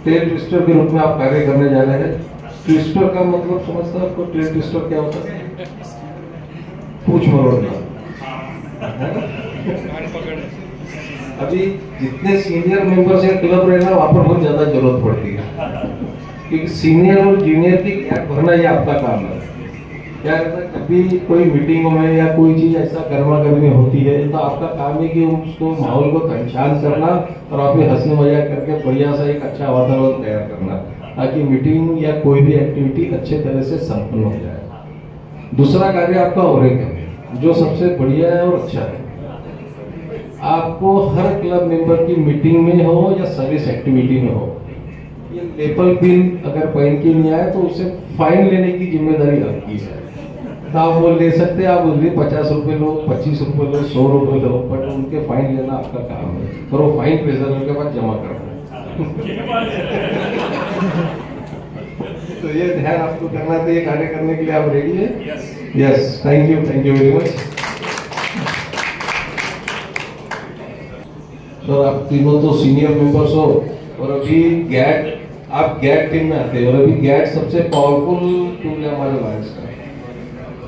Trail twister के रूप में आप कार्य करने जा रहे हैं। ट्विस्टर का मतलब समझता है आपको? ट्रेल ट्विस्टर क्या होता है? पूछ मरोड़ना। अभी जितने सीनियर मेंबर्स हैं क्लब रहेगा वहां पर बहुत ज्यादा जरूरत पड़ती है, क्योंकि सीनियर और जूनियर की गैप भरना ये आपका काम है। क्या रहता है, कभी कोई मीटिंगों में या कोई चीज ऐसा गर्मा गर्मी होती है तो आपका काम है कि उसको माहौल को पहचान करना और आप हंसने मजाक करके बढ़िया सा एक अच्छा वातावरण तैयार करना, ताकि मीटिंग या कोई भी एक्टिविटी अच्छे तरह से संपन्न हो जाए। दूसरा कार्य आपका ओरेकल, जो सबसे बढ़िया है और अच्छा है। आपको हर क्लब मेंबर की मीटिंग में हो या सर्विस एक्टिविटी में हो, ये लेपल पिन अगर पहन के नहीं आए तो उसे फाइन लेने की जिम्मेदारी आपकी है। तो आप वो ले सकते हैं, आप उसमें 50 रुपए लो, 25 रुपए लो, 100 रुपए लो, बट उनके फाइन लेना आपका काम है और वो फाइन ट्रेजरर के पास जमा करना। तो ये ध्यान आपको करना चाहिए। कार्य करने के लिए आप रेडी है? Yes, thank you very much. तो आप तीनों तो सीनियर मेंबर्स हो और अभी गैट, आप गैट टीम में आते हैं और अभी गैट सबसे पावरफुल टूल है हमारे लायंस का।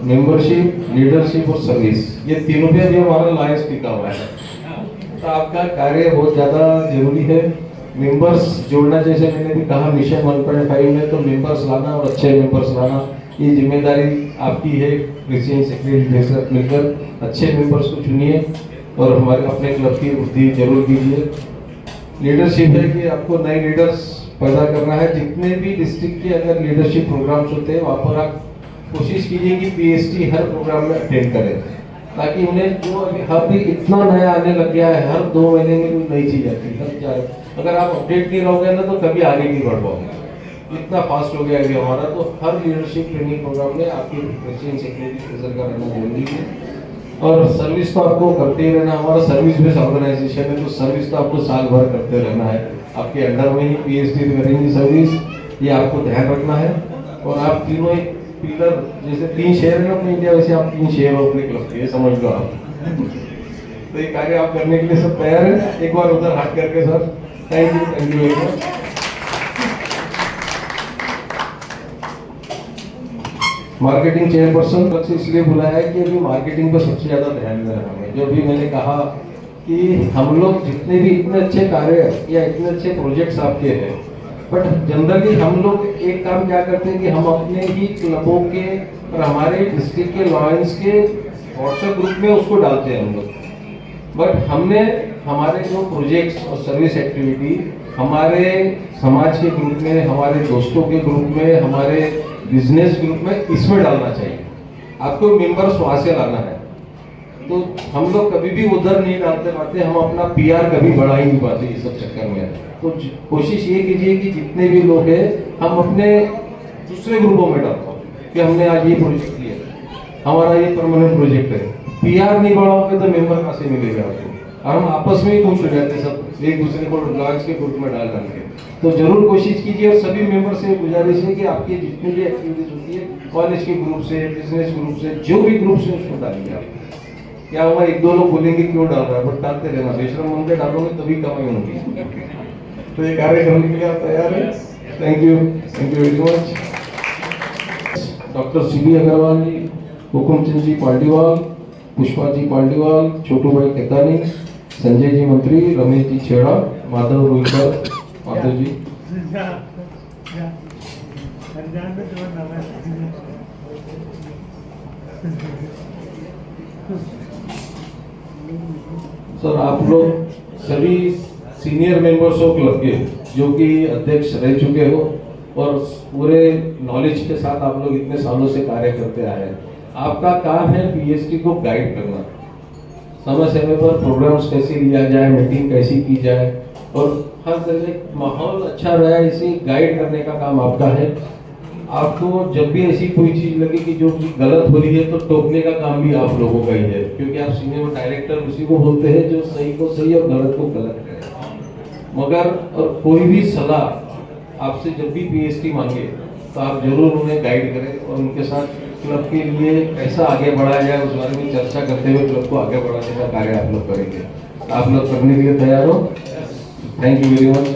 मेंबरशिप, लीडरशिप और सर्विस, ये तीनों पे अभी हमारा लायंस टिका हुआ है। तो आपका कार्य बहुत ज्यादा जरूरी है। मेंबर्स जोड़ना, जैसे मैंने भी कहा मिशन 1.5 में, तो मेंबर्स लाना और अच्छे मेंबर्स लाना, ये जिम्मेदारी आपकी है। प्रेसिडेंट सेक्रेटरी के साथ मिलकर अच्छे मेंबर्स को चुनिए और हमारे अपने क्लब की वृद्धि जरूर कीजिए। लीडरशिप है कि आपको नए लीडर्स पैदा करना है। जितने भी डिस्ट्रिक्ट के अगर लीडरशिप प्रोग्राम्स होते हैं वहाँ पर आप कोशिश कीजिए कि पीएसटी हर प्रोग्राम में अटेंड करें, ताकि उन्हें जो अभी इतना नया आने लग गया है, हर 2 महीने में कोई नई चीज आती है। अगर आप अपडेट नहीं रहोगे ना तो कभी आगे नहीं बढ़ पाओगे। इतना फास्ट हो गया अभी हमारा। तो हर लीडरशिप ट्रेनिंग प्रोग्राम में आपकी प्रेसिडेंट सेक्रेटरी प्रेजर का रहना जरूरी है। और सर्विस तो आपको करते ही रहना। हमारा सर्विस बेस्ड ऑर्गेनाइजेशन है, तो सर्विस तो आपको साल भर करते रहना है। आपके अंडर में ही पीएचडी करेंगे सर्विस, ये आपको ध्यान रखना है। और आप तीनों एक पिलर, जैसे 3 शहर है अपने इंडिया, वैसे आप 3 शहर हो अपने क्लब के, समझ लो आप। तो ये कार्य आप करने के लिए सब तैयार है? एक बार उधर हाथ करके sir, thank you very much. Marketing chairperson से इसलिए बुलाया है कि अभी मार्केटिंग पर सबसे ज्यादा ध्यान देना है। जो भी मैंने कहा कि हम लोग जितने भी इतने अच्छे कार्य या इतने अच्छे प्रोजेक्ट्स आपके हैं, बट जनरली हम लोग एक काम क्या करते हैं कि हम अपने ही क्लबों के और हमारे डिस्ट्रिक्ट के लॉयंस के व्हाट्सएप ग्रुप में उसको डालते हैं हम लोग। बट हमने हमारे जो प्रोजेक्ट्स और सर्विस एक्टिविटी हमारे समाज के ग्रुप में, हमारे दोस्तों के ग्रुप में, हमारे बिजनेस ग्रुप में, इसमें डालना चाहिए। आपको मेंबर्स वहां से लाना है। तो हम लोग कभी भी उधर नहीं डालते पाते, हम अपना पीआर कभी बढ़ा ही नहीं पाते इस सब चक्कर में। तो कोशिश ये कीजिए कि जितने भी लोग हैं हम अपने दूसरे ग्रुपों में डालते हैं कि हमने आज ये प्रोजेक्ट किया, हमारा ये परमानेंट प्रोजेक्ट है। पीआर नहीं बढ़ाओगे तो मेंबर कहाँ से मिलेगा आपको? और हम आपस में ही खुश हो जाते हैं सब, एक दूसरे को लॉन्च के ग्रुप में डाल के। तो जरूर कोशिश कीजिए। और सभी मेंबर से गुजारिश है कि आपकी जितनी भी एक्टिविटीज होती है, कॉलेज के ग्रुप से, बिजनेस ग्रुप से, जो भी ग्रुप से, उसको डालिए आप। क्या हुआ, 1-2 लोग बोलेंगे क्यों डाल रहा है, बट डालते रहना। बेशरम मन से डालोगे तभी कमाई होगी। तो ये कार्य करने के लिए आप तैयार हैं? Thank you very much. Doctor CB Agarwal ji, Hukumchand ji Paltiwal, Pushpa ji Paltiwal, Chhotu भाई केतानी, संजय जी मंत्री, रमेश जी छेड़ा, माधव रोहिकर, माधव जी। सर, आप लोग सभी सीनियर मेंबर्स हो क्लब के, जो कि अध्यक्ष रह चुके हो और पूरे नॉलेज के साथ आप लोग इतने सालों से कार्य करते आए हैं। आपका काम है पीएचडी को गाइड करना, समय समय पर प्रोग्राम्स कैसे लिया जाए, मीटिंग कैसी की जाए और हर तरह माहौल अच्छा रहे, इसे गाइड करने का काम आपका है। आपको जब भी ऐसी कोई चीज लगे कि जो गलत हो रही है तो टोकने का काम भी आप लोगों का ही है, क्योंकि आप सीनियर डायरेक्टर उसी को बोलते हैं जो सही को सही और गलत को गलत करे। मगर और कोई भी सलाह आपसे जब भी पीएचडी मांगे तो आप जरूर उन्हें गाइड करें और उनके साथ क्लब के लिए कैसा आगे बढ़ाया जाए उस बारे में चर्चा करते हुए क्लब को आगे बढ़ाने का कार्य आप लोग करेंगे। आप लोग करने के लिए तैयार हो? Thank you very much.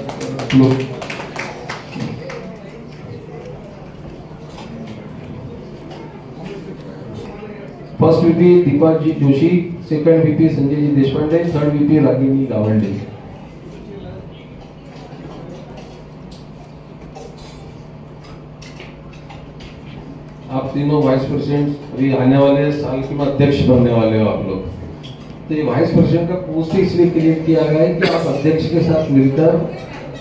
First VP Deepak ji Joshi, second VP Sanjay ji Deshpande, third VP Ragini Gawande. आप तीनों वाइस प्रेसिडेंट अभी आने वाले साल के बाद अध्यक्ष बनने वाले हो आप लोग। तो ये वाइस प्रेसिडेंट का पोस्ट इसलिए क्रिएट किया गया है कि आप अध्यक्ष के साथ मिलकर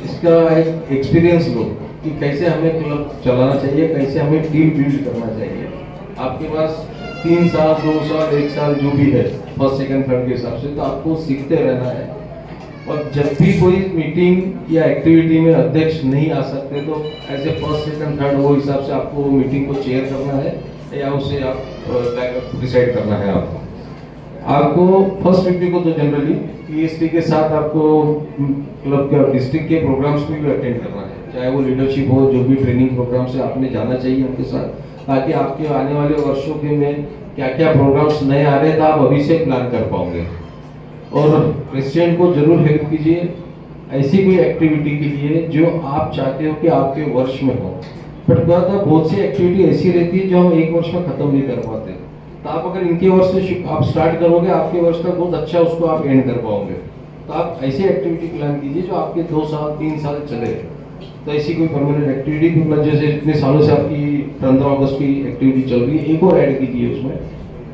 इसका एक एक्सपीरियंस लो कि कैसे हमें क्लब चलाना चाहिए, कैसे हमें टीम बिल्ड करना चाहिए। आपके पास 3 साल 2 साल 1 साल जो भी है फर्स्ट सेकंड थर्ड के हिसाब से, तो आपको सीखते रहना है। और जब भी कोई मीटिंग या एक्टिविटी में अध्यक्ष नहीं आ सकते तो as a first second third वो हिसाब से आपको मीटिंग को चेयर करना है या उसे आप डिसाइड करना है। आपको फर्स्ट वीपी को तो जनरली पीएसटी के साथ आपको क्लब के डिस्ट्रिक्ट के प्रोग्राम्स में भी अटेंड करना है, चाहे वो लीडरशिप हो, जो भी ट्रेनिंग प्रोग्राम से आपने जाना चाहिए उनके साथ, ताकि आपके आने वाले वर्षों के में क्या क्या प्रोग्राम्स नए आ रहे हैं तो आप अभी से प्लान कर पाओगे। और प्रेसिडेंट को जरूर हेल्प कीजिए ऐसी कोई एक्टिविटी के लिए जो आप चाहते हो कि आपके वर्ष में हो। बट बहुत सी एक्टिविटी ऐसी रहती है जो हम एक वर्ष में खत्म नहीं कर पाते, तो आप अगर इनके वर्ष से आप स्टार्ट करोगे आपके वर्ष तक बहुत अच्छा उसको आप एंड कर पाओगे। तो आप ऐसी एक्टिविटी प्लान कीजिए जो आपके 2 साल 3 साल चले। तो ऐसी कोई परमानेंट एक्टिविटी जैसे इतने सालों से आपकी 15 अगस्त की एक्टिविटी चल रही है, एक और ऐड कीजिए उसमें।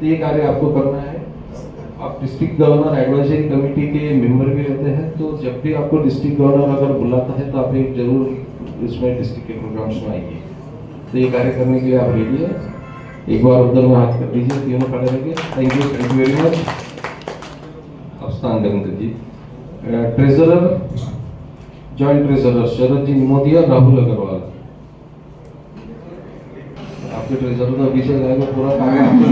तो ये कार्य आपको करना है। आप डिस्ट्रिक्ट गवर्नर एडवाइजरी कमेटी के मेंबर भी रहते हैं, तो जब भी आपको डिस्ट्रिक्ट गवर्नर अगर बुलाता है तो आप एक जरूर इसमें डिस्ट्रिक्ट के प्रोग्राम्स में आइए। तो ये कार्य करने के लिए आप रेडी है। एक बार उधर में हाथ कर दीजिए, तीनों खड़े रहिए। Thank you very much. अब स्थान देवेंद्र जी। Treasurer joint treasurer Sharad ji Nimodia, Rahul Agarwal. आपके ट्रेजरर तो अभी से जाएगा, पूरा कार्य आपको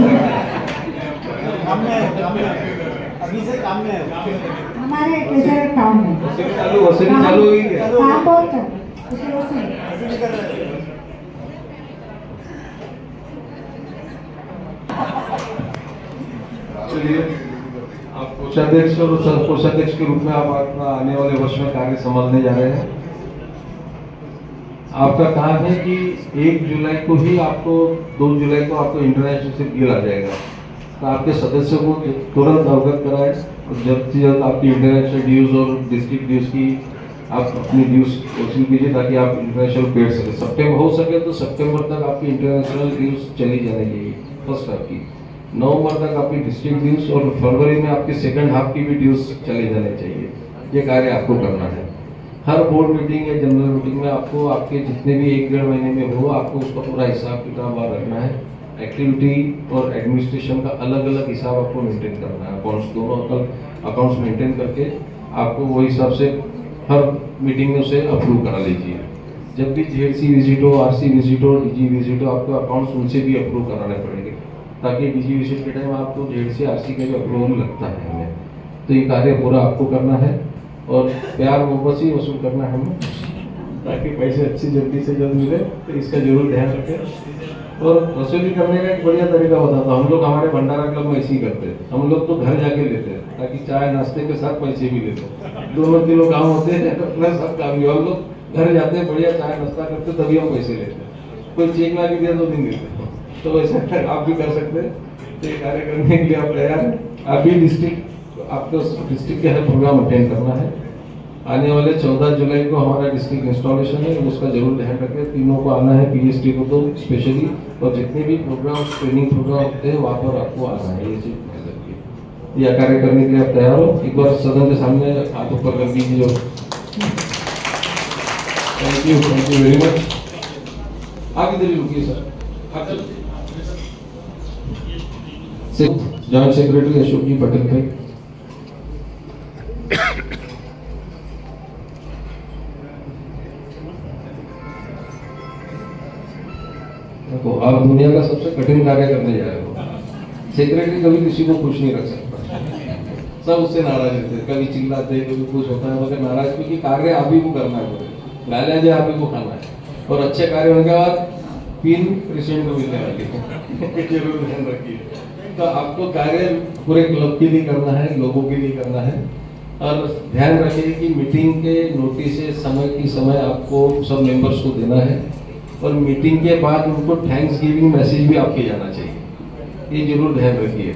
अभी से काम में है। हमारे ट्रेजरर काम में चालू हुई है। काम बहुत कर चलिए, आप कोषाध्यक्ष और कोषाध्यक्ष के रूप में आप अपना आने वाले वर्ष में कार्य संभालने जा रहे हैं। आपका काम है कि 1 जुलाई को ही आपको 2 जुलाई को आपको इंटरनेशनल से बिल आ जाएगा, तो आपके सदस्यों को तुरंत अवगत कराएं और जल्द से जल्द आपकी इंटरनेशनल ड्यूज और डिस्ट्रिक्ट ड्यूज की आप अपनी ड्यूज वसूल कीजिए ताकि आप इंटरनेशनल पेड सकें। सितंबर हो सके तो सितंबर तक आपकी इंटरनेशनल ड्यूज चली जानी चाहिए फर्स्ट हाफ की, नवंबर तक आपकी डिस्ट्रिक्ट ड्यूज और फरवरी में आपकी सेकंड हाफ की भी ड्यूज चले जाने चाहिए। ये कार्य आपको करना है। हर बोर्ड मीटिंग या जनरल मीटिंग में आपको आपके जितने भी 1-1.5 महीने में हो आपको उसका पूरा हिसाब किताब रखना है। एक्टिविटी और एडमिनिस्ट्रेशन का अलग अलग हिसाब आपको मेंटेन करना है। अकाउंट्स दोनों अकाउंट्स मेंटेन करके आपको वो हिसाब से हर मीटिंग में उसे अप्रूव करा लीजिए। जब भी जेएलसी विजिट हो, आरसी विजिट हो, डीजी विजिट हो, आपको अकाउंट्स उनसे भी अप्रूव कराने पड़ेंगे ताकि डीजी विजिट के टाइम आपको जेएलसी आरसी का भी अप्रूवल लगता है हमें। तो ये कार्य पूरा आपको करना है और प्यार मोहब्बत ही वसूल करना है हमें ताकि पैसे अच्छी जल्दी से जल्द मिले। तो इसका जरूर ध्यान रखें। और वसूली करने का एक बढ़िया तरीका होता था, हम लोग हमारे भंडारा क्लब में ऐसे ही करते हैं। हम लोग तो घर जाके लेते हैं ताकि चाय नाश्ते के साथ पैसे भी लेते हैं। दोनों तीनों काम होते हैं अपना सब काम भी। हम लोग घर जाते हैं, बढ़िया चाय नाश्ता करते तभी हम पैसे लेते हैं। कोई चेक ला के दिया तो नहीं देते। तो वैसे आप भी कर सकते हैं। तो ये कार्य करने के लिए आप तैयार हैं। अभी डिस्ट्रिक्ट आपको डिस्ट्रिक्ट के हर प्रोग्राम अटेंड करना है। आने वाले 14 जुलाई को हमारा डिस्ट्रिक्ट इंस्टॉलेशन है, उसका जरूर ध्यान रखें। तीनों को आना है, पीएसटी को तो स्पेशली, और जितने भी प्रोग्राम ट्रेनिंग प्रोग्राम होते हैं वहाँ पर आपको आना है। ये चीज ध्यान रखिए। यह कार्य करने के लिए आप तैयार हो। एक बार सदन के सामने हाथ ऊपर कर दीजिए। Thank you very much. आप इधर ही रुकिए sir. Joint secretary Ashok ji Patel भाई। देखो, आप दुनिया का सबसे कठिन कार्य करने जा रहे हो। सेक्रेटरी कभी किसी को खुश नहीं रख सकता, सब उससे नाराज रहते हैं, कभी चिल्लाते हैं, कभी कुछ होता है, मगर नाराज क्योंकि कार्य आप ही को करना है, गालियां जो आप ही को खाना है। और अच्छे कार्य होने के बाद पिन प्रेसिडेंट को मिलने वाली है, जरूर ध्यान रखिए। तो आपको कार्य पूरे क्लब के लिए करना है, लोगों के लिए करना है। और ध्यान रखिए कि मीटिंग के नोटिस समय की समय आपको सब मेंबर्स को देना है और मीटिंग के बाद उनको थैंक्स गिविंग मैसेज भी आपके जाना चाहिए। ये जरूर ध्यान रखिए।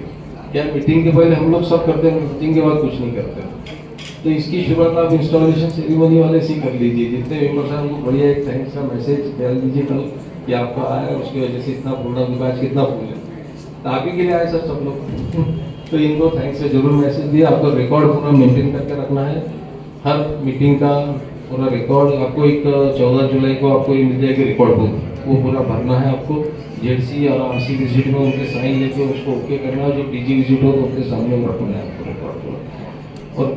क्या मीटिंग के पहले हम लोग सब करते हैं, मीटिंग के बाद कुछ नहीं करते। तो इसकी शुरुआत आप इंस्टॉलेशन सेरेमनी वाले से ही कर लीजिए। जितने मेंबर्स हैं उनको बढ़िया एक थैंक्स का मैसेज डाल दीजिए कल कि आपका आया है, उसकी वजह से इतना पूर्ण विकास कितना फूल है, तो आप ही के लिए आए सर सब लोग। तो इनको थैंक्स से जरूर मैसेज दिया। आपको रिकॉर्ड पूरा मेंटेन करके रखना है, हर मीटिंग का पूरा रिकॉर्ड। आपको एक 14 जुलाई को आपको ये मिल जाएगी रिकॉर्ड बुक, वो पूरा भरना है आपको। जेडसी और आरसी विजिट में उनके साइन लेके उसको ओके करना है। जो डीजी विजिट हो तो उनके सामने रखना है आपको रिकॉर्ड को। और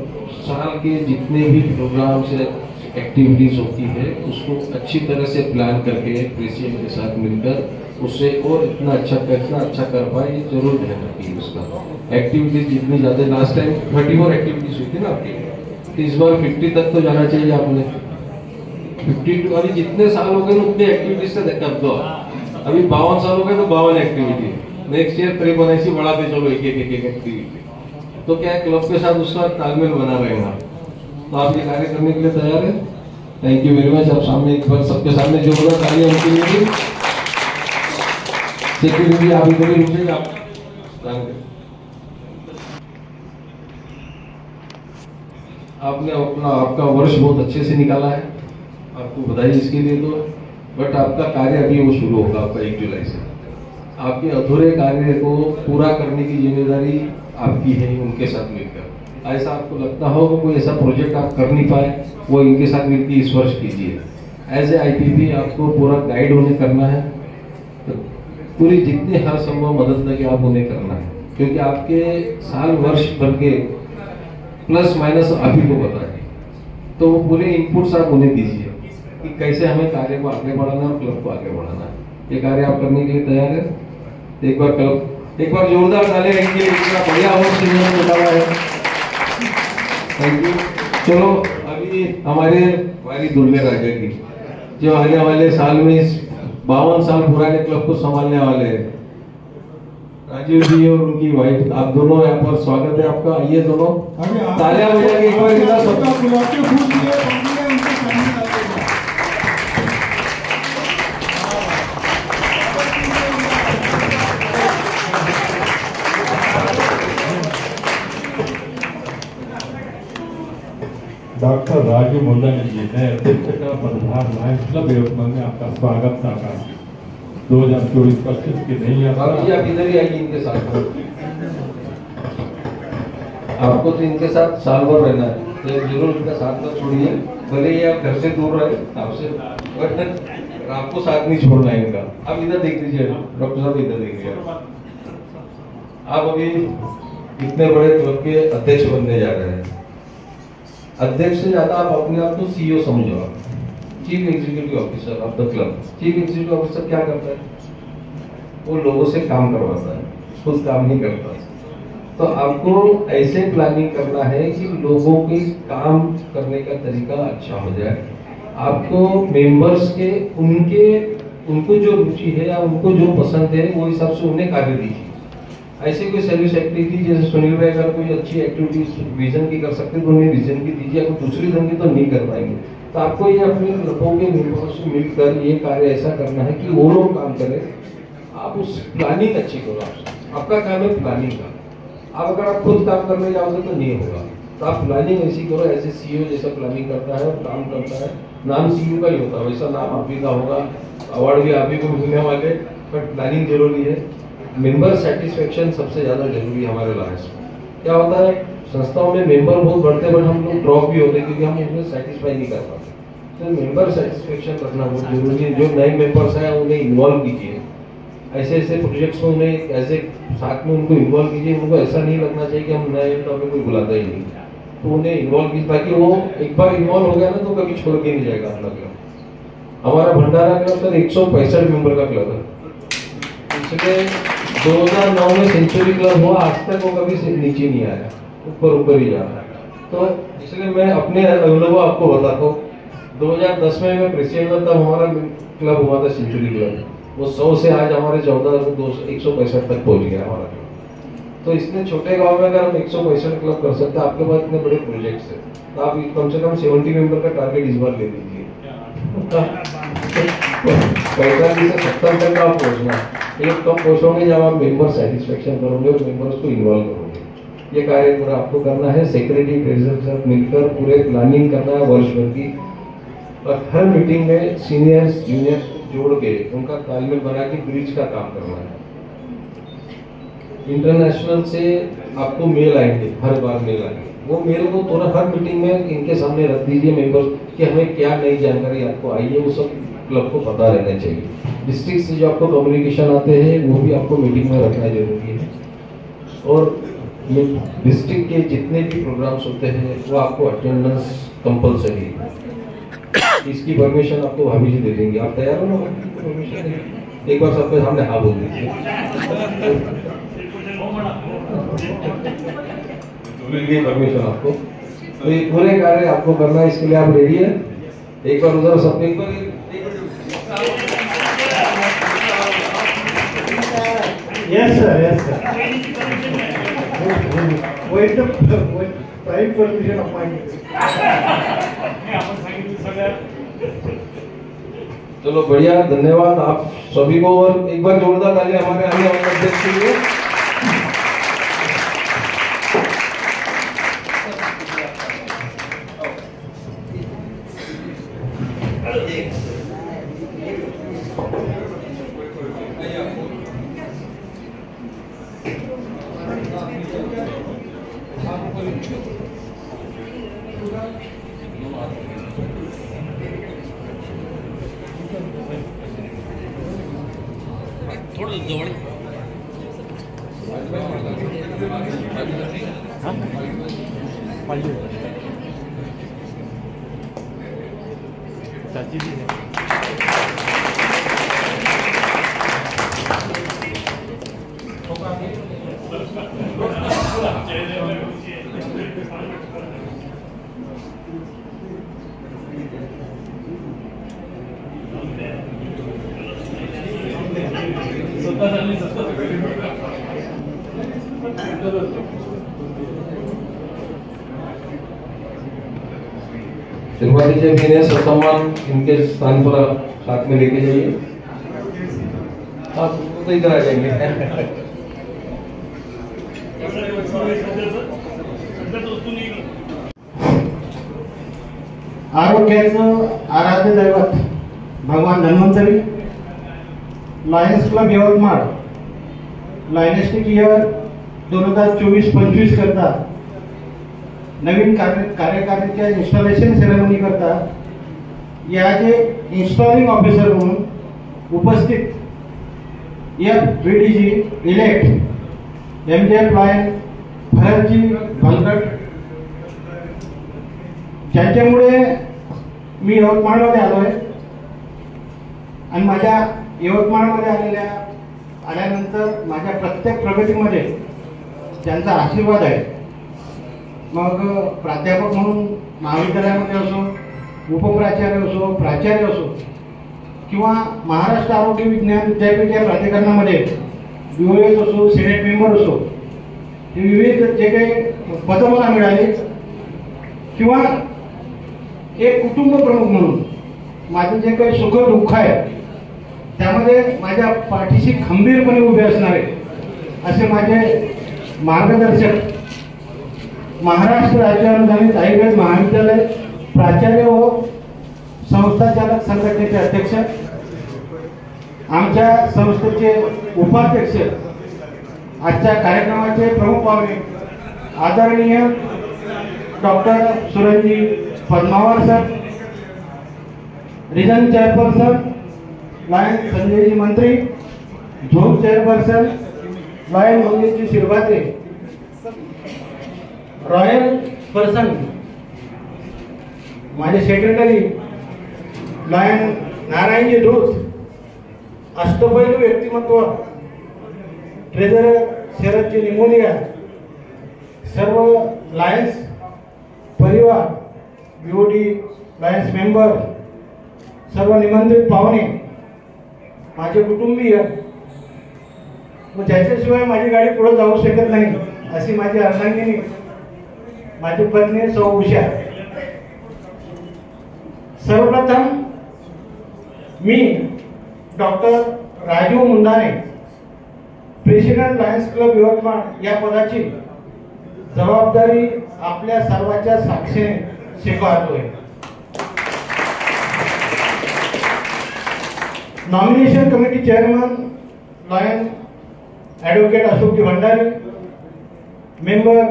साल के जितने भी प्रोग्राम्स या एक्टिविटीज होती है उसको अच्छी तरह से प्लान करके प्रेसिडेंट के साथ मिलकर उससे और इतना अच्छा कर पाए, जरूर ध्यान रखिए उसका। एक्टिविटीज जितनी ज़्यादा, लास्ट टाइम 34 एक्टिविटीज हुई थी ना आपकी, तो इस बार 50 तक तो जाना चाहिए आपने। 50 वाली जितने साल हो गए उतनी एक्टिविटीज से कर दो। अभी 52 साल हो गए तो 52 एक्टिविटी, नेक्स्ट ईयर 53 बढ़ाते चलो एक एक्टिविटी। तो क्या क्लब के साथ उसका तालमेल बना रहेगा। तो आप ये कार्य करने के लिए तैयार है। Thank you very much. आप सामने एक बार सबके सामने जो होगा कार्य उनके लिए सेक्रेटरी आप इधर ही रुकिए। आप आपने अपना आपका वर्ष बहुत अच्छे से निकाला है, आपको बधाई इसके लिए। तो बट आपका कार्य अभी वो शुरू होगा आपका 1 जुलाई से। आपके अधूरे कार्य को पूरा करने की जिम्मेदारी आपकी है उनके साथ मिलकर। ऐसा आपको लगता हो कि कोई ऐसा प्रोजेक्ट आप कर नहीं पाए, वो इनके साथ मिलकर इस वर्ष कीजिए। एज ए आईपीपी आपको पूरा गाइड उन्हें करना है, तो पूरी जितनी हर संभव मदद लगे आप उन्हें करना है, क्योंकि आपके साल वर्ष भर के प्लस माइनस आप ही को पता है। तो वो पूरे इनपुट्स आप उन्हें दीजिए कि कैसे हमें कार्य को आगे बढ़ाना है और क्लब को आगे बढ़ाना है। ये कार्य आप करने के लिए तैयार है। एक बार क्लब एक बार जोरदार ताली इनके लिए, इतना बढ़िया वर्ष इन्होंने निकाला है। Thank you. चलो अभी हमारे हमारी दुर्गे राजा की जो आने वाले साल में 52 साल पुराने क्लब को संभालने वाले हैं, राजीव जी और उनकी वाइफ, आप दोनों यहाँ पर स्वागत है आपका। आइए दोनों तालियां बजा के एक बार इतना सबका बुलाते फूल दिए। डॉक्टर राजू मुंडन जी ने अध्यक्ष का पदभार लायंस क्लब यवतमाल में आपका स्वागत साकार 2024-25 की नहीं आप इधर ही आइए इनके साथ। आपको तो इनके साथ साल भर रहना है, तो जरूर इनका साथ मत छोड़िए। भले ही आप घर से दूर रहे आपसे, बट आपको साथ नहीं छोड़ना है इनका। आप इधर देख लीजिए, डॉक्टर साहब इधर देखिए। आप अभी इतने बड़े क्लब के अध्यक्ष बनने जा रहे हैं। अध्यक्ष से ज्यादा आप अपने आप को सीईओ समझो, chief executive officer of the club. Chief executive officer क्या करता है? वो लोगों से काम करवाता है, खुद काम नहीं करता। तो आपको ऐसे प्लानिंग करना है कि लोगों के काम करने का तरीका अच्छा हो जाए। आपको मेंबर्स के उनको जो रुचि है या उनको जो पसंद है वो हिसाब से उन्हें कार्य दीजिए। ऐसे कोई सर्विस एक्टिविटी, जैसे सुनील भाई अगर कोई अच्छी एक्टिविटी विजन की कर सकते तो उन्हें विजन की दीजिए। अगर दूसरी ढंग की तो नहीं कर पाएंगे। तो आपको ये अपने लोगों के मेंबर्स से मिलकर ये कार्य ऐसा करना है कि वो लोग काम करें। आप उस प्लानिंग अच्छी करो। आपका काम है प्लानिंग का। आप अगर आप खुद काम करने जाओगे तो नहीं होगा। तो आप प्लानिंग ऐसी करो, ऐसे सीईओ जैसा प्लानिंग करता है और काम करता है। नाम सीईओ का ही होता है, वैसा नाम आप ही का होगा, अवार्ड भी आप ही को मिलने वाले, बट प्लानिंग जरूरी है। मेंबर सेटिस्फेक्शन सबसे ज्यादा जरूरी है हमारे लाइफ में। क्या होता है, संस्थाओं में मेंबर बहुत बढ़ते बट हम लोग ड्रॉप भी होते क्योंकि हम उन्हें सेटिस्फाई नहीं कर पाते। तो मेंबर सेटिस्फेक्शन रखना बहुत जरूरी है। जो नए मेंबर्स हैं उन्हें इन्वॉल्व कीजिए, ऐसे ऐसे प्रोजेक्ट्स में उन्हें ऐसे साथ में उनको इन्वॉल्व कीजिए। उनको ऐसा नहीं लगना चाहिए कि हम नए तो हमें कोई बुलाता ही नहीं, तो उन्हें इन्वॉल्व कीजिए ताकि वो एक बार इन्वॉल्व हो गया ना तो कभी छोड़ के नहीं जाएगा अपना क्लब। हमारा भंडारा क्लब सर 165 मेंबर का क्लब है। इसलिए 2009 में सेंचुरी क्लब हुआ, आज तक वो कभी नीचे नहीं आया, ऊपर ही जा रहा है। तो इसलिए मैं अपने अनुभव आपको बताता हूँ। 2010 में मैं प्रेसिडेंट था, तब हमारा क्लब हुआ था सेंचुरी क्लब। वो 100 से आज हमारे 165 तक पहुंच गया हमारा क्लब। तो इतने छोटे गांव में अगर हम 165 क्लब कर सकते हैं, आपके पास इतने बड़े प्रोजेक्ट्स है, तो आप कम से कम 70 मेंबर का टारगेट इस बार ले लीजिए। 45 से 70 तक आप पहुँचना, एक कब पहुँचोगे जब आप मेंबर सेटिस्फेक्शन करोगे और मेंबर्स को इन्वॉल्व करोगे। ये कार्य पूरा आपको करना है, सेक्रेटरी ट्रेजरर के साथ मिलकर पूरे प्लानिंग करना है वर्ष भर की, और हर मीटिंग में सीनियर्स जूनियर्स जोड़ के उनका तालमेल बना के ब्रिज का काम करना है। इंटरनेशनल से आपको मेल आएंगे, हर बार मेल आएंगे, वो मेल को तुरंत हर मीटिंग में इनके सामने रख दीजिए मेंबर्स कि हमें क्या नई जानकारी आपको आई है, वो सब क्लब को पता रहना चाहिए। डिस्ट्रिक्ट से जो आपको कम्युनिकेशन आते हैं वो भी आपको मीटिंग में रखना जरूरी है, और ये डिस्ट्रिक्ट के जितने भी प्रोग्राम्स होते हैं वो आपको अटेंडेंस कंपलसरी है। इसकी परमिशन आपको भाभी जी दे देंगे। आप तैयार हो ना परमिशन? एक बार सबके सामने हाँ बोल दीजिए। परमिशन आपको, तो ये पूरे कार्य आपको करना है, इसके लिए आप रेडी है? एक बार उधर सब एक बार यस सर वो एकदम प्राइवेट परमिशन अपॉइंट। चलो बढ़िया, धन्यवाद आप सभी को, और एक बार जोरदार ताली हमारे आने वाले अध्यक्ष के लिए। थोड़ा जवळ श्रीमती जी भी ने सम्मान इनके स्थान पर साथ में लेके जाइए। आप तो इधर आ जाएंगे। आरोग्याचं आराध्य दैवत भगवान Dhanvantari, Lions Club Yavatmal lionistic year 2024-25 करता नवीन कार्यकारिणीच्या इन्स्टॉलेशन सेरेमनी करता याचे इन्स्टॉलिंग ऑफिसर म्हणून उपस्थित FVDG elect MJF lion Bharatji भलगट, ज्याच्यामुळे मी यवतमाळमध्ये आलोय आणि माझ्या यवतमाळमध्ये आल्यानंतर माझ्या प्रत्येक प्रगतीमध्ये त्यांचा आशीर्वाद आहे। मग प्राध्यापक म्हणून महाविद्यालयामध्ये असो, उपप्राचार्य असो, प्राचार्य असो, किंवा महाराष्ट्र आरोग्य विज्ञान विद्यापीठ या प्राधिकरणामध्ये BOS असो, सिनेट मेंबर असो, हे विविध जे काही पदं मला मिळाली, किंवा एक कुटुंब प्रमुख म्हणून माझं जे काही सुख दुःख आहे त्यामध्ये माझ्या पाठीशी खंबीरपणे उभे असणारे असे माझे मार्गदर्शक महाराष्ट्र राज्य अनुदानित आयुर्वेद महाविद्यालय प्राचार्य व संस्थाचालक संघटनेचे अध्यक्ष, आमच्या संस्थेचे उपाध्यक्ष, आजच्या कार्यक्रमाचे प्रमुख पाहुणे आदरणीय doctor Suranji Padmawar sir, region chairperson lion Sanjayji Mantri, zone chairperson lion Mangeshji Shirbhate, royal person माझे सेक्रेटरी लायन नारायणजी धूत, अष्टपैलू व्यक्तिमत्व ट्रेझरर शरदजी निमोनिया, सर्व लायन्स परिवार, BOD लायन्स मेंबर, सर्व निमंत्रित पाहुणे, माझे कुटुंबीय, ज्याच्याशिवाय माझी गाडी पुढे जाऊ शकत नाही अशी माझी अर्धांगिनी, माझी पत्नी सौ उषा। सर्वप्रथम मी doctor Rajeev Mundane president Lions Club Yavatmal या पदाची जबाबदारी आपल्या सर्वांच्या साक्षीने स्वीकारतोय. Nomination committee chairman lion advocate Ashokji Bhandari, member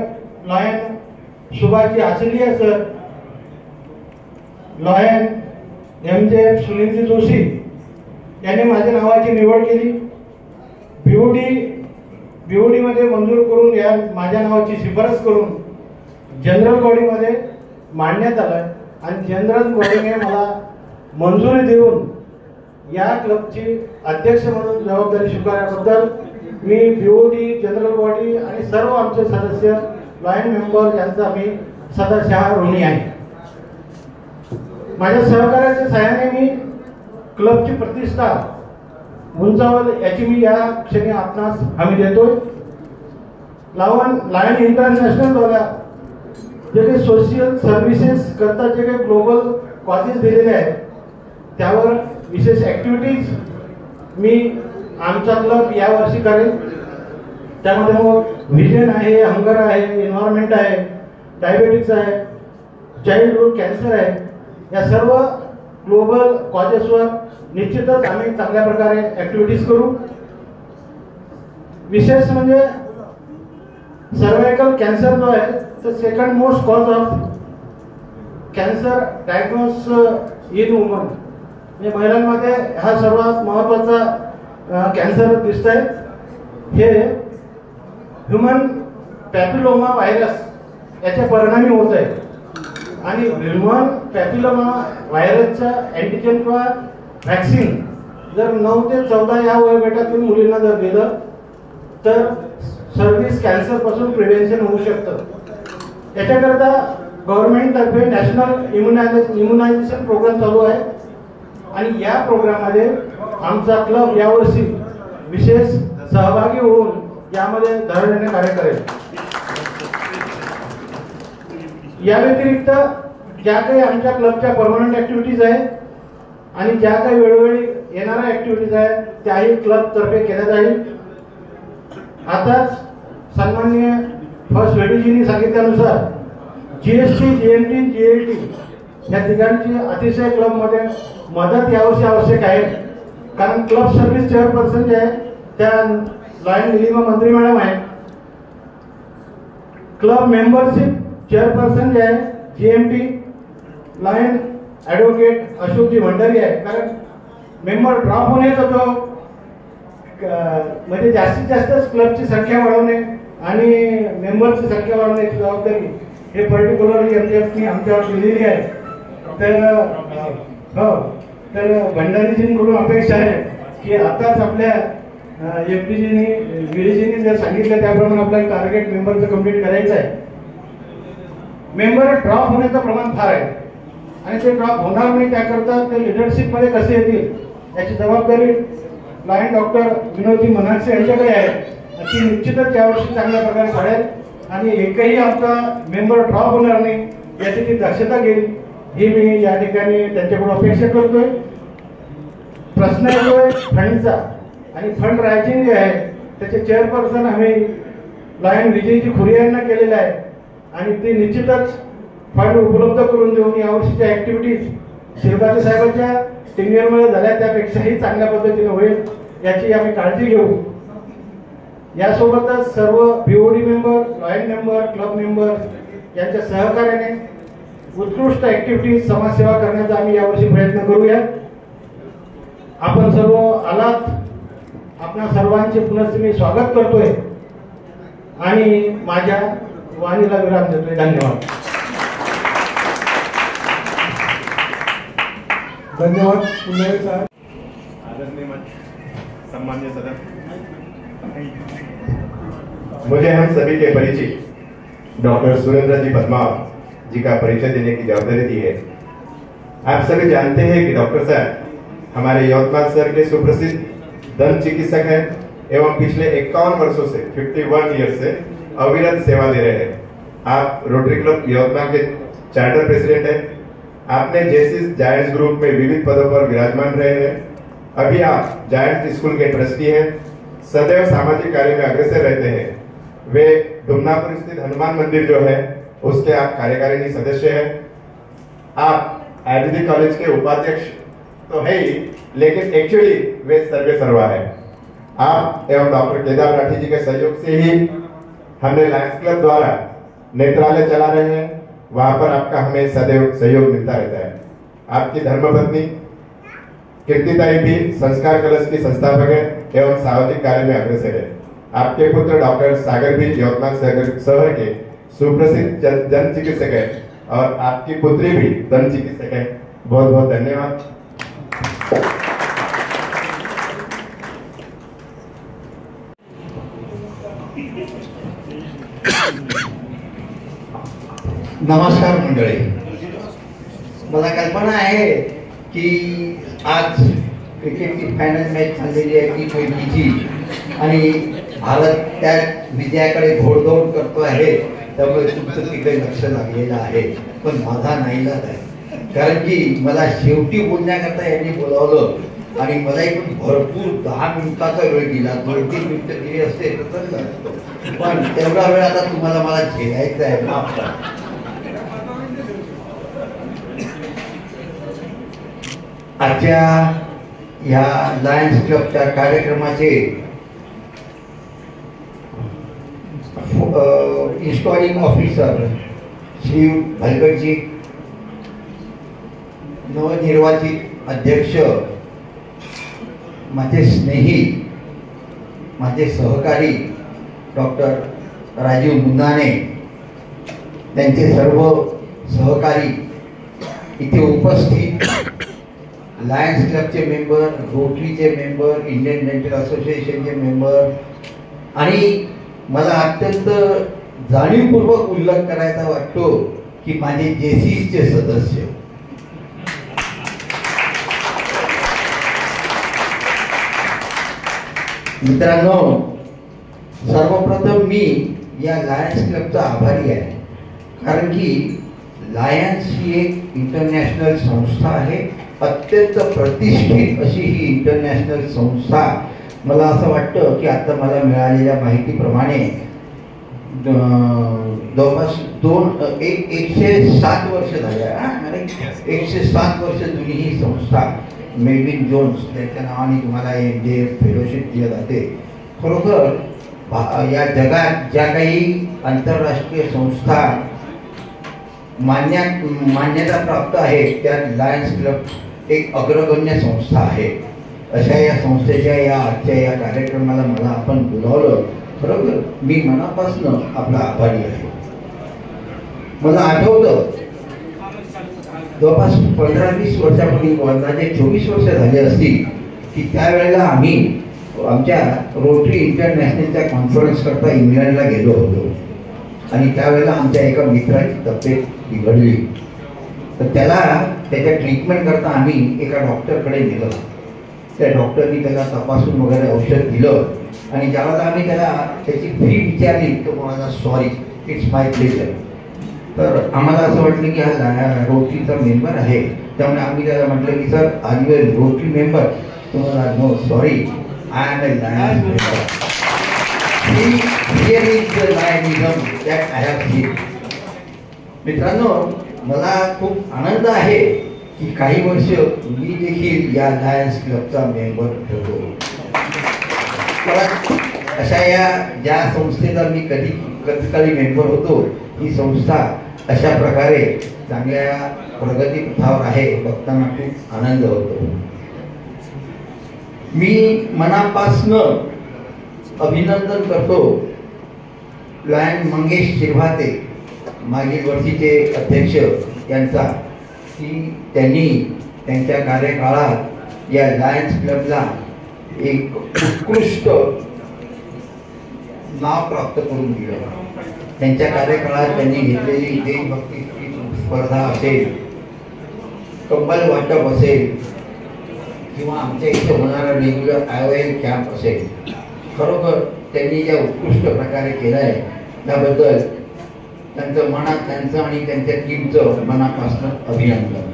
lion Subhashji Asliya sir, lion MJ. Sunilji Joshi यांनी माझ्या नावाची निवड केली. बीओडी मध्ये मंजूर करून या माझ्या नावाची शिफारस करून जनरल बॉडीमध्ये मांडण्यात आलं आणि जनरल बॉडीने मला मंजुरी देऊन या क्लबची अध्यक्ष म्हणून जबाबदारी स्वीकारल्याबद्दल मी बीओडी, जनरल बॉडी आणि सर्व आमचे सदस्य लॉयन मेंबर यांचा मी सदाशः ऋणी आहे. माझ्या सहकार्याच्या सहाय्याने मी क्लबची प्रतिष्ठा उंचावल याची मी या क्षणी आपणास हमी देतोय. लायन इंटरनॅशनल द्वारा जे काही सोशल सर्व्हिसेस करता जे काही ग्लोबल कॉजेस दिलेले आहेत त्यावर विशेष ऍक्टिव्हिटीज मी आमचा क्लब यावर्षी करेल. त्यामध्ये मग व्हिजन आहे, हंगर आहे, एन्व्हायरमेंट आहे, डायबेटिक्स आहे, चाइल्डहुड कॅन्सर आहे, या सर्व ग्लोबल कॉजेसवर निश्चितच आम्ही चांगल्या प्रकारे ऍक्टिव्हिटीज करू. विशेष म्हणजे सर्वायकल कॅन्सर जो आहे तो second most cause of cancer diagnose in woman, म्हणजे महिलांमध्ये हा सर्वात महत्वाचा कॅन्सर दिसत आहे. हे ह्युमन पॅपिलोमा व्हायरस याच्या परिणामी होत आहे आणि ह्युमन पॅपिलोमा व्हायरसचा अँटीजेन किंवा व्हॅक्सिन जर 9 ते 14 या वयोगटातील मुलींना जर दिलं तर सर्व्हिस कॅन्सर पासून प्रिव्हेन्शन होऊ शकतं. याच्याकरता गव्हर्नमेंट तर्फे नॅशनल इम्युनायझेशन प्रोग्राम चालू आहे आणि या प्रोग्राममध्ये आमचा क्लब यावर्षी विशेष सहभागी होऊन यामध्ये धडधडीने कार्य करेल. या व्यतिरिक्त ज्या काही आमच्या क्लबच्या परमनंट ऍक्टिव्हिटीज आहेत आणि ज्या काही वेळोवेळी येणाऱ्या ऍक्टिव्हिटीज आहेत त्याही क्लब तर्फे केल्या जाईल. आताच सन्माननीय फर्स्ट लेडीजींनी सांगितल्यानुसार जीएसटी, जीएनटी, जीएलटी या तिघांची अतिशय क्लबमध्ये मदत यावर्षी आवश्यक आहे. कारण क्लब सर्व्हिस चेअरपर्सन जे आहे त्या लॉयन निलिमा मंत्री मॅडम आहेत. क्लब मेंबरशिप चेअरपर्सन जे आहे GMT lion advocate Ashokji Bhandari आहे. कारण मेंबर ड्रॉप होण्याचा जो म्हणजे जास्तीत जास्त क्लबची संख्या वाढवणे आणि मेंबरची संख्या वाढवण्याची जबाबदारी हे पर्टिक्युलरली एमजीएफनी आमच्यावर दिलेली आहे. तर भंडारीजींकडून अपेक्षा आहे की आताच आपल्या एफडीजींनी गिरीजींनी जर सांगितलं त्याप्रमाणे आपल्याला टार्गेट मेंबरचं कम्प्लीट करायचं आहे. मेंबर ड्रॉप होण्याचं प्रमाण फार आहे आणि ते ड्रॉप होणार नाही त्याकरता ते लिडरशिपमध्ये कसे येतील याची जबाबदारी लॉयन डॉक्टर विनोदजी मनाक्षे यांच्याकडे आहे. ती निश्चितच यावर्षी चांगल्या प्रकारे काढेल आणि एकही आमचा मेंबर ड्रॉप होणार नाही याची ती दक्षता घेईल ही मी या ठिकाणी त्यांच्याकडून अपेक्षा करतोय. प्रश्न येतोय फंडचा आणि फंड रायझिंग जे आहे त्याचे चेअरपर्सन आम्ही लॉयन विजयजी खुरे यांना केलेलं आहे आणि ते निश्चितच फंड उपलब्ध करून देऊन यावर्षीच्या ऍक्टिव्हिटीज शिरगावे साहेबांच्या टेन्युअरमध्ये झाल्या त्यापेक्षाही चांगल्या पद्धतीने होईल याची आम्ही काळजी घेऊ. यासोबतच सर्व BOD member, lion member, club member यांच्या सहकार्याने उत्कृष्ट ऍक्टिव्हिटीज समाजसेवा करण्याचा आम्ही यावर्षी प्रयत्न करूया. आपण सर्व आलात, आपणा सर्वांचे पुनश्च मी स्वागत करतोय आणि माझ्या वाणीला विराम देतोय. धन्यवाद. धन्यवाद पुन्हा साहेब. आदरणीय सम्मान्य सदस्य, मुझे हम सभी के परिचित डॉक्टर सुरेंद्र जी पद्माव जी का परिचय देने की जवाबदारी दी है. आप सभी जानते हैं कि डॉक्टर साहब हमारे यवतमाल शहर के सुप्रसिद्ध दंत चिकित्सक हैं एवं पिछले 51 वर्षों से 51 ईयर से अविरत सेवा दे रहे हैं. आप रोटरी क्लब यवतमाल के चार्टर प्रेसिडेंट हैं आपने जेसिस जायंट्स ग्रुप में विविध पदों पर विराजमान रहे हैं। अभी आप जायंट्स स्कूल के ट्रस्टी हैं, सदैव सामाजिक कार्य में अग्रसर रहते हैं। वे डुमनापुर स्थित हनुमान मंदिर जो है उसके आप कार्यकारिणी सदस्य हैं। आप आयुर्वेदिक कॉलेज के उपाध्यक्ष तो है ही, लेकिन एक्चुअली वे सर्वे सर्वा है। आप एवं डॉक्टर केदार राठी जी के सहयोग से ही हमने लायंस क्लब द्वारा नेत्रालय चला रहे हैं, वहां पर आपका हमें सदैव सहयोग मिलता रहता है। आपकी धर्मपत्नी कीर्तिताई भी संस्कार कलश की संस्थापक है एवं सामाजिक कार्य में अग्रसर है। आपके पुत्र डॉक्टर सागर भी यवतमाल शहर के सुप्रसिद्ध दंत चिकित्सक है और आपकी पुत्री भी दंत चिकित्सक है। बहुत बहुत धन्यवाद। नमस्कार मंडळी, मला कल्पना आहे की आज क्रिकेटची फायनल मॅच झालेली आहे T20ची आणि भारत त्या विजयाकडे घोडदौड करतो आहे, त्यामुळे तुमचं तिकडे लक्ष लागलेलं आहे। पण माझा नाईलाज आहे, कारण की मला शेवटी बोलण्याकरता यांनी बोलावलं आणि मला एक भरपूर 10 मिनिटाचा वेळ दिला। 2-3 मिनिटं दिली असते तर चांगलं असतं, पण तेवढा वेळ आता तुम्हाला मला झेलायचा आहे, माफ करा। आजच्या या लायन्स क्लबच्या कार्यक्रमाचे इन्स्टॉलिंग ऑफिसर श्री भलगटजी, नवनिर्वाचित अध्यक्ष, माझे स्नेही, माझे सहकारी डॉक्टर राजीव मुंदाने, त्यांचे सर्व सहकारी, इथे उपस्थित लायन्स क्लबचे मेंबर, रोटरीचे मेंबर, इंडियन डेंटल असोसिएशनचे मेंबर आणि मला अत्यंत जाणीवपूर्वक उल्लेख करायचा वाटतो की माझे जेसीसचे सदस्य, मित्रांनो, सर्वप्रथम मी या लायन्स क्लबचा आभारी आहे, कारण की लायन्स ही एक इंटरनॅशनल संस्था आहे, अत्यंत प्रतिष्ठित अशी ही इंटरनॅशनल संस्था। मला असं वाटतं की आता मला मिळालेल्या माहितीप्रमाणे जवळपास 107 वर्ष झाले, 107 वर्ष जुनी ही संस्था। मेलविन जोन्स त्यांच्या नावाने तुम्हाला MJF फेलोशिप दिलं जाते। खरोखर या जगात ज्या काही आंतरराष्ट्रीय संस्था मान्यता प्राप्त आहे त्यात लायन्स क्लब एक अग्रगण्य संस्था आहे। अशा या संस्थेच्या या आजच्या या कार्यक्रमाला मला आपण बोलावलं, बरोबर, मी मनापासून आपला आभारी आहे। मला आठवतं जवळपास 15-20 वर्षापूर्वी, अंदाजे 24 वर्ष झाली असतील, की त्यावेळेला आम्ही आमच्या रोटरी इंटरनॅशनलच्या कॉन्फरन्स करता इंग्लंडला गेलो होतो आणि त्यावेळेला आमच्या एका मित्राची तब्येत बिघडली, तर त्याला त्याच्या ट्रीटमेंट करता आम्ही एका डॉक्टरकडे नेलं। त्या डॉक्टरनी त्याला तपासून वगैरे औषध दिलं आणि ज्यावेळेला आम्ही त्याला त्याची फी विचारली तो म्हणाला, सॉरी, इट्स माय प्लेजर। तर आम्हाला असं वाटलं की हा रोटरीचा मेंबर आहे, त्यामुळे आम्ही त्याला म्हटलं की sir, are you a Rotary member? तुम्हाला, no sorry, I am a Lions member. Here is the lionism that I have seen. मित्रांनो, मला खूप आनंद आहे की काही वर्ष मी देखील या लायन्स क्लबचा मेंबर होतो। अशा या ज्या संस्थेचा मी कधीकाळी मेंबर होतो, ही संस्था अशा प्रकारे चांगल्या प्रगती पथावर आहे, बघताना खूप आनंद होतो। मी मनापासून अभिनंदन करतो लायन मंगेश शिरभाते, मागील वर्षीचे अध्यक्ष यांचा, की त्यांनी त्यांच्या कार्यकाळात या लायन्स क्लबला एक उत्कृष्ट नाव प्राप्त करून दिलं। त्यांच्या कार्यकाळात त्यांनी घेतलेली देशभक्ती स्पर्धा असेल, कंबल वाटप असेल किंवा आमच्या इथे होणारा रेग्युलर IOM कॅम्प असेल, खरोखर त्यांनी ज्या उत्कृष्ट प्रकारे केला आहे त्याबद्दल त्यांचं मनात त्यांचं आणि त्यांच्या टीमचं मनापासून अभिनंदन.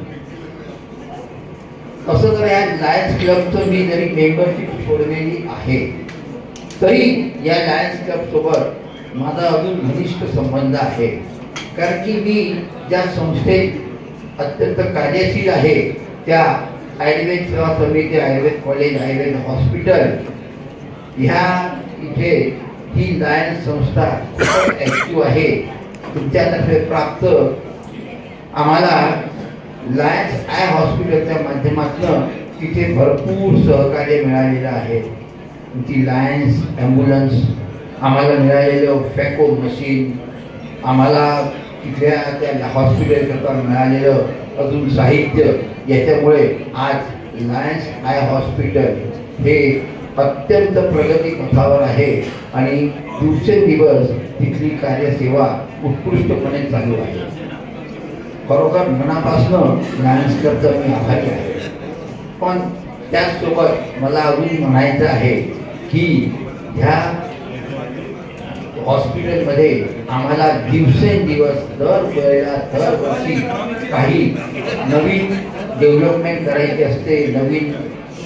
असं जर या लायन्स क्लबचं मी जरी मेंबरशिप सोडलेली आहे तरी या लायन्स क्लब सोबत माझा अजून घनिष्ठ संबंध आहे. कारण की मी ज्या संस्थेत अत्यंत कार्यशील आहे त्या आयुर्वेद सेवा समिती, आयुर्वेद कॉलेज, आयुर्वेद हॉस्पिटल ह्या इथे ही लायन्स संस्था खूप ऍक्टिव्ह आहे. तुमच्यातर्फे प्राप्त आम्हाला लायन्स आय हॉस्पिटलच्या माध्यमातून तिथे भरपूर सहकार्य मिळालेलं आहे. ती लायन्स ॲम्ब्युलन्स, आम्हाला मिळालेलं फॅको मशीन, आम्हाला तिथल्या त्या हॉस्पिटलकरता मिळालेलं अजून साहित्य, याच्यामुळे आज लायन्स आय हॉस्पिटल हे अत्यंत प्रगती पथावर आहे आणि दिवसेंदिवस तिथली कार्यसेवा उत्कृष्टपणे चालू आहे. खरोखर मनापासून लायन्स क्लबचा मी आभारी आहे. पण त्याचसोबत मला अजून म्हणायचं आहे की ह्या हॉस्पिटलमध्ये आम्हाला दिवसेंदिवस दरवर्षी काही नवीन डेव्हलपमेंट करायची असते, नवीन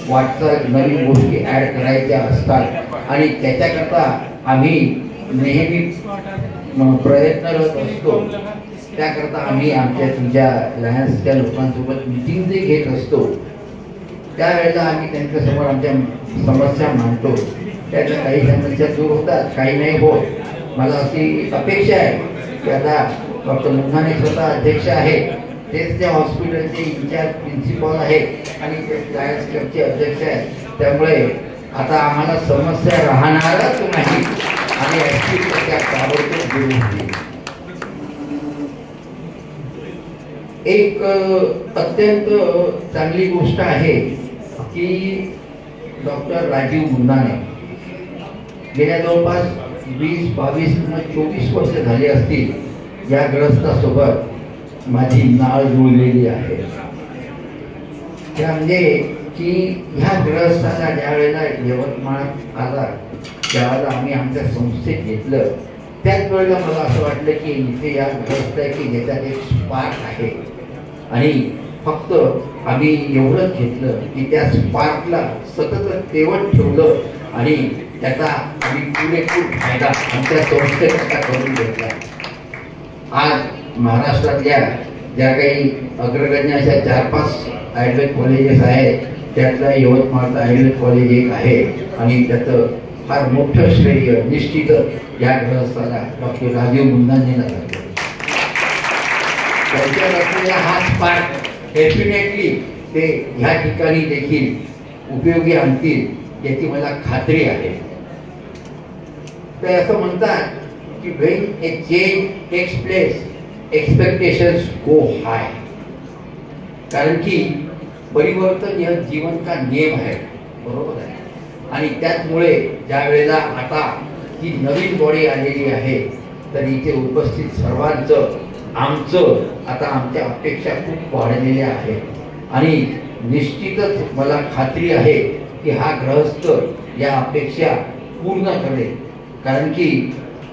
वाटचाल, नवीन गोष्टी ॲड करायच्या असतात आणि त्याच्याकरता आम्ही नेहमी प्रयत्नरत असतो. त्याकरता आम्ही आमच्या तुमच्या लायन्सच्या लोकांसोबत मिटिंगही घेत असतो. त्यावेळेला आम्ही त्यांच्यासमोर आमच्या समस्या मांडतो. त्याच्या काही समस्या दूर होतात, काही नाही होत. मला अशी अपेक्षा आहे की आता डॉक्टर मुन्नाने स्वतः अध्यक्ष आहेत, तेच त्या हॉस्पिटलचे इन्चार्ज प्रिन्सिपल आहेत आणि ते लायन्स क्लबचे अध्यक्ष आहेत. त्यामुळे आता आम्हाला समस्या राहणारच नाही आणि ॲक्च्युअली त्या ताबडतोब दूर होतील. एक अत्यंत चांगली गोष्ट आहे की डॉक्टर राजीव मुन्नाने गेल्या जवळपास 20, 22 किंवा 24 वर्ष झाली असतील या ग्रस्तासोबत माझी नाळ जुळलेली आहे. त्या म्हणजे की ह्या ग्रस्ताला ज्या वेळेला यवतमाळात आला त्यावेळेला आम्ही आमच्या संस्थेत घेतलं. त्याच वेळेला मला असं वाटलं की इथे या ग्रस्त आहे की ज्याच्यात एक स्पार्क आहे आणि फक्त आम्ही एवढंच घेतलं की त्या स्पार्कला सतत तेवत ठेवलं आणि त्याचा आम्ही पुरेपूर फायदा आमच्या संस्थेकरता करून घेतला. आज महाराष्ट्रातल्या ज्या काही अग्रगण्य अशा 4-5 आयुर्वेद कॉलेजेस आहेत त्यातलं यवतमाळचं आयुर्वेद कॉलेज एक आहे आणि त्याचं फार मोठं श्रेय निश्चितच या ग्रहस्थाला डॉक्टर राजीव मुन्नांनीला जातं. त्यांच्यात असलेला हा स्पार्क डेफिनेटली ते ह्या ठिकाणी देखील उपयोगी आणतील याची मला खात्री आहे. ते असं म्हणतात की when a change takes place expectations go high. कारण की परिवर्तन हा जीवन का नियम आहे, बरोबर आहे. आणि त्याचमुळे ज्या वेळेला आता ही नवीन बॉडी आलेली आहे तर इथे उपस्थित सर्वांचं आमचं आता आमच्या अपेक्षा खूप वाढलेल्या आहेत आणि निश्चितच मला खात्री आहे की हा ग्रहस्थ या अपेक्षा पूर्ण करेल. कारण की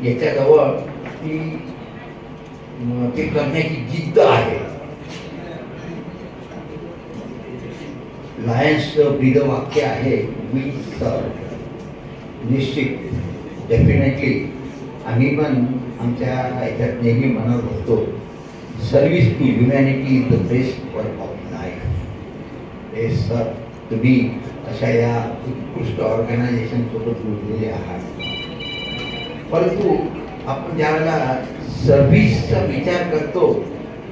याच्याजवळ ते करण्याची जिद्द आहे. लायन्सचं ब्रीद वाक्य आहे वी सर्व. निश्चित डेफिनेटली आम्ही पण आमच्या ह्याच्यात नेहमी म्हणत होतो service to humanity is the best work of life. हे सर तुम्ही अशा या उत्कृष्ट ऑर्गनायझेशनसोबत जोडलेले आहात. परंतु आपण ज्यावेळेला सर्व्हिसचा विचार करतो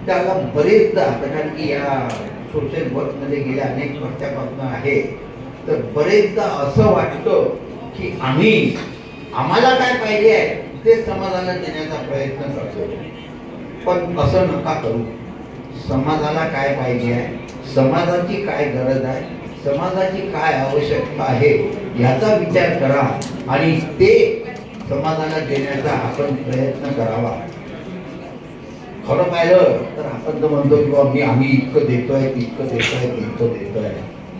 त्याला बरेचदा, कारण की या सोशल वर्कमध्ये गेल्या अनेक वर्षापासून आहे, तर बरेचदा असं वाटतं की आम्हाला काय पाहिजे आहे ते समाजाला देण्याचा प्रयत्न करतो. पण असं नका करू. समाजाला काय पाहिजे आहे, समाजाची काय गरज आहे, समाजाची काय आवश्यकता आहे याचा विचार करा आणि ते समाजाला देण्याचा आपण प्रयत्न करावा. खरं पाहिलं तर आपण तर म्हणतो की आम्ही इतकं देतोय, तितकं देतोय, तितकं देतोय.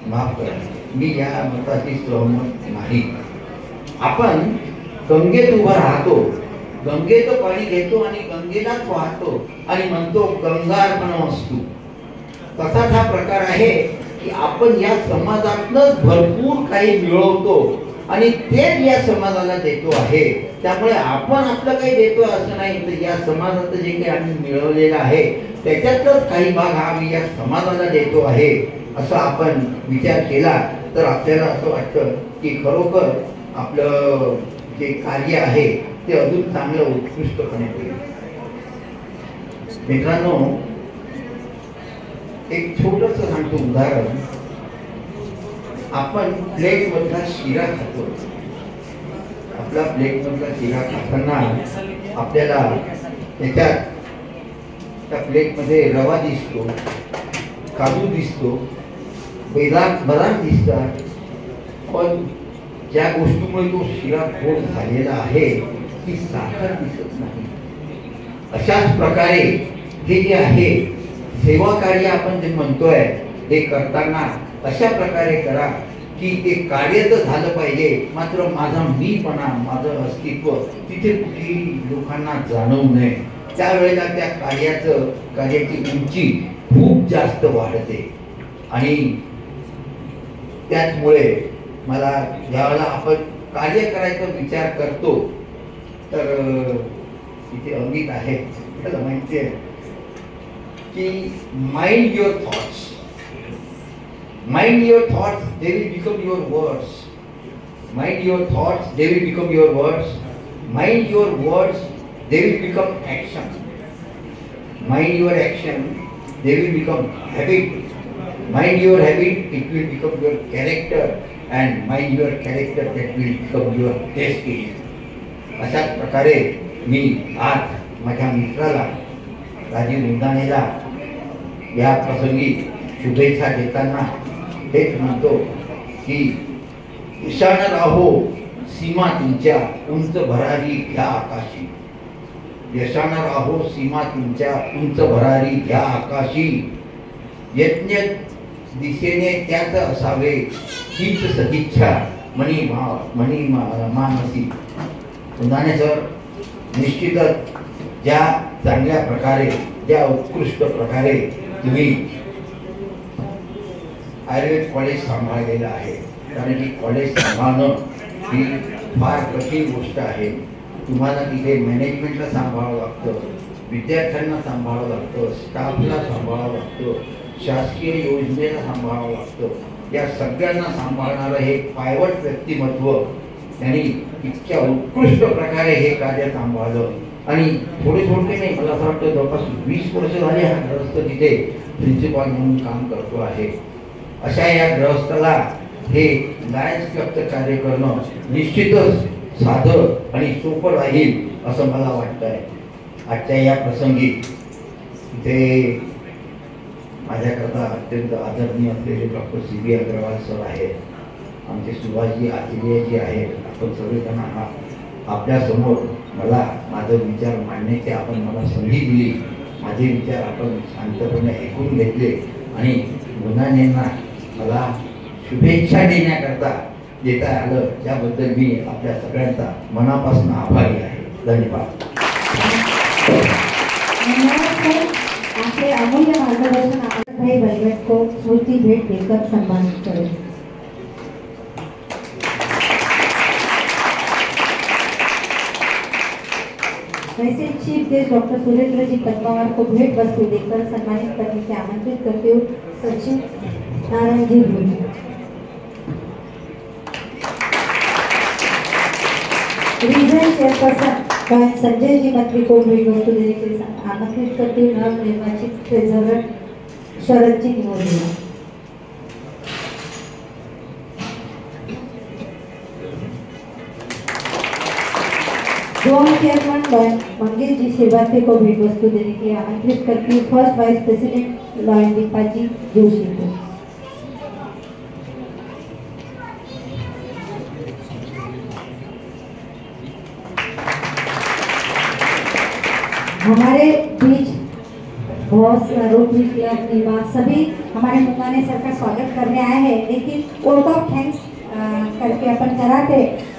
माफ करा, मी या मताशी सहमत नाही. आपण गंगेत उभं राहतो गंगेचं पाणी घेतो आणि गंगेलाच वाहतो आणि म्हणतो गंगार्पणमस्तु. तसाच हा प्रकार आहे की आपण या समाजातनंच भरपूर काही मिळवतो आणि तेच या समाजाला देतो आहे. त्यामुळे आपण आपलं काही देतो असं नाही, तर या समाजाचं जे काही आम्ही मिळवलेलं आहे त्याच्यातच काही भाग हा आम्ही या समाजाला देतो आहे. असं आपण विचार केला तर आपल्याला असं वाटतं की खरोखर आपलं जे कार्य आहे ते अजून चांगलं उत्कृष्टपणे होईल. मित्रांनो, एक छोटस सांगतो उदाहरण. आपण प्लेट मधला शिरा खातो. आपला प्लेट मधला शिरा खाताना आपल्याला त्याच्यात त्या प्लेट मध्ये रवा दिसतो, काजू दिसतो, बदाम दिसतात, पण ज्या गोष्टीमुळे तो शिरा गोड झालेला आहे ती साखर दिसत नाही. अशाच प्रकारे हे जे आहे सेवा कार्य आपण जे म्हणतोय हे करताना अशा प्रकारे करा की ते कार्य तर झालं पाहिजे, मात्र माझा मीपणा, माझं अस्तित्व तिथे कुठेही लोकांना जाणवू नये. त्यावेळेला त्या कार्याची उंची खूप जास्त वाढते. आणि त्याचमुळे मला ज्यावेळेला आपण कार्य करायचा विचार करतो तर इथे अंकित आहे, त्याला माहिती आहे की mind your thoughts, mind your thoughts, they will become your words. Mind your thoughts, they will become your words. Mind your words, they will become action. Mind your action, they will become habit. Mind your habit, it will become your character. And mind your character, that will become your destiny. अशाच प्रकारे मी आज माझ्या मित्राला राजीव रुंदानेला या प्रसंगी शुभेच्छा देताना हेच म्हणतो की ईशान राहो सीमा तुमच्या उंच भरारी घ्या आकाशी. यशान राहो सीमा तुमच्या उंच भरारी घ्या आकाशी. यज्ञ दिशेने त्याच असावे हीच सदिच्छा मनी मानसी. रुंदाने सर निश्चितच ज्या चांगल्या प्रकारे, ज्या उत्कृष्ट प्रकारे तुम्ही आयुर्वेद कॉलेज सांभाळलेलं आहे, कारण की कॉलेज सांभाळणं ही फार कठीण गोष्ट आहे. तुम्हाला तिथे मॅनेजमेंटला सांभाळावं लागतं, विद्यार्थ्यांना सांभाळावं लागतं, स्टाफला सांभाळावं लागतं, शासकीय योजनेला सांभाळावं लागतं. या सगळ्यांना सांभाळणारं हे पायवट व्यक्तिमत्व त्यांनी इतक्या उत्कृष्ट प्रकारे हे कार्य सांभाळलं. आणि थोडे नाही, मला असं वाटतं जवळपास 20 वर्ष झाले हा ग्रस्त तिथे प्रिन्सिपॉल म्हणून काम करतो आहे. अशा या ग्रहस्थाला हे लायन्स क्लबचं कार्य करणं निश्चितच साधं आणि सोपं राहील असं मला वाटतंय. आजच्या या प्रसंगी इथे माझ्याकरता अत्यंत आदरणीय असलेले डॉक्टर CB अग्रवाल सर आहेत, आमचे सुभाषजी आचार्यजी आहेत. आपण सगळेजण आपल्यासमोर मला माझं विचार मांडण्याची आपण मला संधी दिली. माझे विचार आपण शांतपणे ऐकून घेतले आणि गुणांना मला शुभेच्छा देता आलं, त्याबद्दल मी आपल्या सगळ्यांचा मनापासून आभारी आहे. धन्यवाद. आपले अमूल्य मार्गदर्शन आनंदभाई बलगट को स्मृति भेंट देकर सम्मानित करें. वैसे चीफ गेस्ट डॉक्टर सुरेंद्र जी पद्मावर को भेंट वस्तु देकर सम्मानित करने के आमंत्रित करते हुए सचिव नारायण जी रीजन चेयरपर्सन संजय जी मंत्री को भेंट वस्तु देने के लिए आमंत्रित करते हुए नव निर्वाचित treasurer Sharad ji Nimodia. Zone chairman Mangesh ji Sevate को भेंट वस्तु देने के लिए आमंत्रित करती हूँ first vice president lion Deepa ji Joshi को. हमारे बीच बॉस रोटरी क्लब निवा सभी हमारे मुंगाने सर का स्वागत करने आए हैं, लेकिन वोट ऑफ थैंक्स करके अपन कराते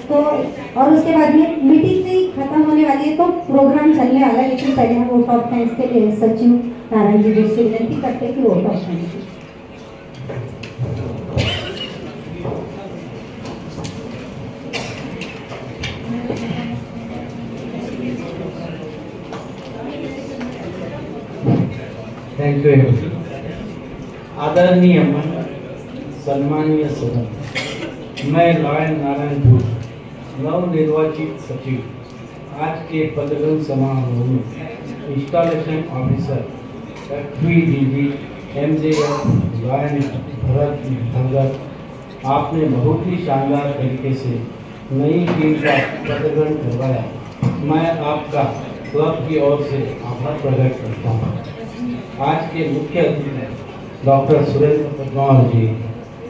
तो और उसके बाद में मीटिंग नहीं खत्म होने वाली है तो प्रोग्राम चलने वाला है, लेकिन पहले हम वोट ऑफ थैंक्स के लिए सचिव नारायण जी से विनती करते हैं कि vote of thanks. Thank you. आदरणीय सम्मानीय सदन, मैं लॉयन नारायणपुर नवनिर्वाचित सचिव आज के पदग्रहण समारोह में installation officer FVDG MJF lion Bharat Bhagat आपने बहुत ही शानदार तरीके से नई टीम का पदग्रहण करवाया। मैं आपका क्लब की ओर से आभार प्रकट करता हूँ। आज के मुख्य अतिथि डॉक्टर सुरेंद्र पद्मावत जी,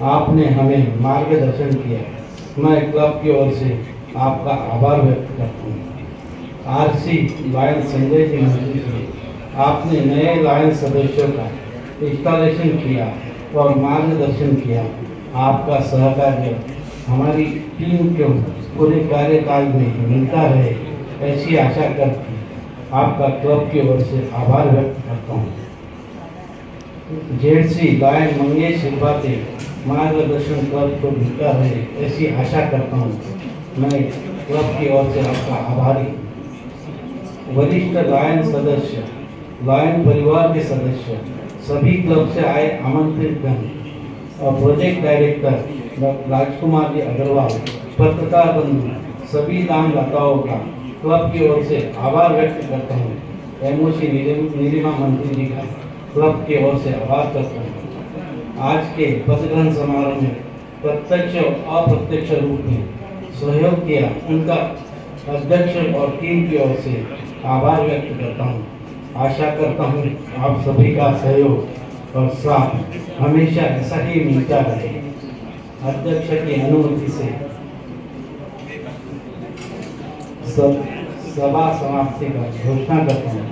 आपने हमें मार्गदर्शन किया। मैं क्लब की ओर से आपका आभार व्यक्त करता हूँ। RC लॉयन संजय जी मंत्री जी, आपने नए लॉयन सदस्यों का इंस्टॉलेशन किया और मार्गदर्शन किया। आपका सहकार्य हमारी टीम को पूरे कार्यकाल में मिलता रहे, ऐसी आशा करके आपका क्लब की ओर से आभार व्यक्त करता हूँ। JC लॉयन मंगेश सिरभाते मार्गदर्शन क्लब को मिलता रहे, ऐसी आशा करता हूँ। मैं क्लब की ओर से आपका आभारी। वरिष्ठ लॉयन सदस्य, लॉयन परिवार के सदस्य, सभी क्लब से आए आमंत्रित गण और project director doctor Rajkumar ji Agarwal, पत्रकार बंधु, सभी दानदाताओं का क्लब की ओर से आभार व्यक्त करता हूँ। MOC नीलिमा मंत्री जी का क्लब की ओर से आभार करता हूँ। आज के पदग्रहण समारोह में प्रत्यक्ष और अप्रत्यक्ष रूप में सहयोग किया, उनका अध्यक्ष और टीम की ओर से आभार व्यक्त करता हूँ। आशा करता हूँ आप सभी का सहयोग और साथ हमेशा ऐसा ही मिलता रहे। अध्यक्ष की अनुमति से सभा समाप्ति का घोषणा करता हूँ।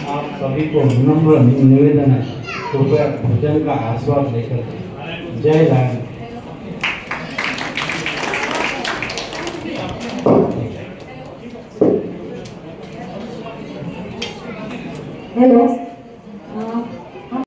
आप सभी को नम्र निवेदन है, कृपया भोजन का आस्वाद लेकर। जय राम। हेलो।